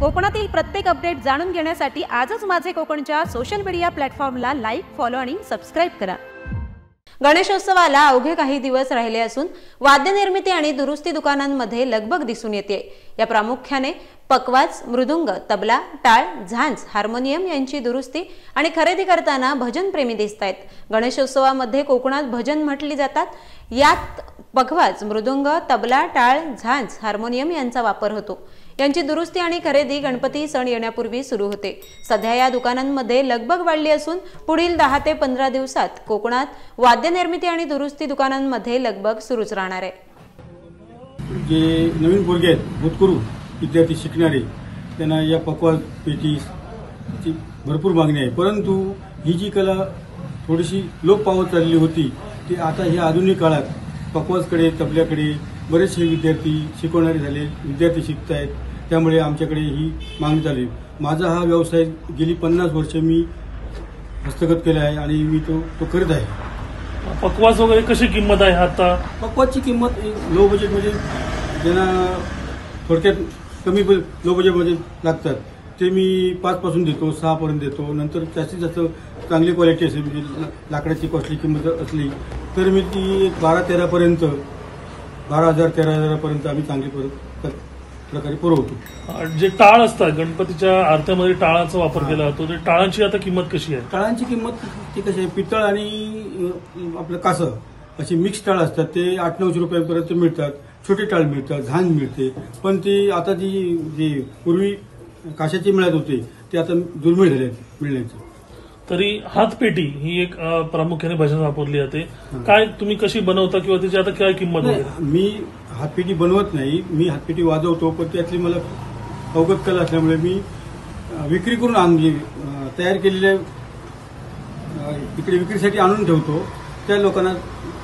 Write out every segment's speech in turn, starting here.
कोकणातील प्रत्येक अपडेट जाणून घेण्यासाठी आजच माझे कोकणच्या सोशल मीडिया प्लॅटफॉर्मला लाईक, फॉलो आणि सबस्क्राइब करा। गणेशोत्सवाला अवघे काही दिवस राहिले असून वाद्यनिर्मिती आणि दुरुस्ती दुकानांमध्ये लगबग दिसून येते। या प्रामुख्याने पकवाज, मृदुंग, तबला, टाळ, झांज, हार्मोनियम यांची दुरुस्ती आणि खरेदी करताना भजन प्रेमी दिसतायत। गणेशोत्सवामध्ये कोकणात भजन म्हटली जातात। यात पकवाज, मृदुंग, तबला, टाळ, झांज, हार्मोनियम यांचा वापर होतो। यांची दुरुस्ती आणि खरेदी गणपती सण येण्यापूर्वी सुरू होते। सध्या या दुकानांमध्ये लगबग वाढली असून पुढील 10 ते 15 दिवसात कोकणात वाद्यनिर्मिती आणि दुरुस्ती दुकानांमध्ये लगबग सुरूच राहणार आहे। जे नवीन पोरगे आहेत, भूतपूर्व विद्यार्थी शिकणारे, त्यांना या पकवाज पेटीची भरपूर मागणी आहे। परंतु ही जी कला थोडीशी लोप पावत चालली होती ती आता ह्या आधुनिक काळात पकवाजकडे, तबल्याकडे बरेचसे विद्यार्थी शिकवणारे झाले, विद्यार्थी शिकत आहेत। त्यामुळे आमच्याकडे ही मागणी झाली। माझा हा व्यवसाय गेली 50 वर्ष मी हस्तगत केला आहे आणि मी तो करत आहे। पकवाज वगैरे कशी किंमत आहे आता? पकवाजची किंमत लो बजेटमध्ये ज्यांना थोडक्यात कमी लो बजेटमध्ये लागतात ते मी 5 पासून देतो, 6 पर्यंत देतो। नंतर जास्तीत जास्त चांगली क्वालिटी असेल, म्हणजे लाकडाची कॉस्टली किंमत असली तर मी ती 12-13 पर्यंत, 12,000-13,000 पर्यंत आम्ही चांगली प्रकारे पुरवतो। जे टाळ असतात गणपतीच्या आरत्यामध्ये टाळाचा वापर केला जातो, ते टाळांची आता किंमत कशी आहे? टाळांची किंमत ती कशी आहे, पितळ आणि आपलं कासं अशी मिक्स टाळ असतात, ते 800-900 रुपयांपर्यंत मिळतात। छोटे टाळ मिळतात, झांज मिळते, पण ती आता जी पूर्वी काशाची मिळत होते ते आता दुर्मिळ झाले मिळण्याची। तरी हातपेटी ही एक प्रामुख्याने भजन वापरली जाते। काय तुम्ही कशी बनवता किंवा त्याची आता काय किंमत आहे? मी हातपेटी बनवत नाही, मी हातपेटी वाजवतो, पण त्यातली मला अवगत कला असल्यामुळे मी विक्री करून आणली, तयार केलेल्या इकडे विक्रीसाठी आणून ठेवतो। त्या लोकांना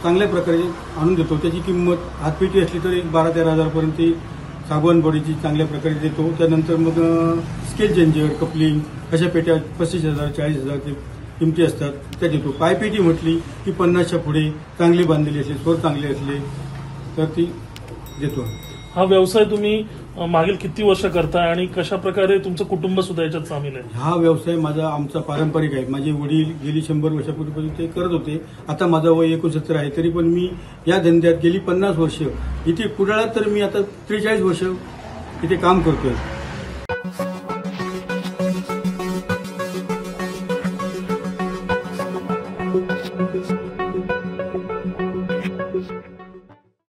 चांगल्या प्रकारे आणून देतो। त्याची किंमत हातपेटी असली तर 12-13,000 पर्यंत सागवान बॉडीची चांगल्या प्रकारे देतो। त्यानंतर मग स्केल चेंजर, कपलिंग अशा पेट्या 35,000-40,000 किमती असतात, त्या देतो। पायपेटी म्हटली की 50च्या पुढे चांगली बांधलेली असली, स्वर चांगले असले तर ती देतो। हा व्यवसाय तुम्ही मागील किती वर्ष करताय आणि कशा प्रकारे तुमचं कुटुंब सुद्धा याच्यात सामील आहे? हा व्यवसाय आमचा पारंपरिक आहे। माझे वडील गेली 100 वर्षापूर्वीपासून ते करत होते। आता माझा वय 69 आहे, तरी पण मी या धंद्यात गेली 50 वर्ष, इथे कुडाळात तर मी आता 43 वर्ष इथे काम करतोय।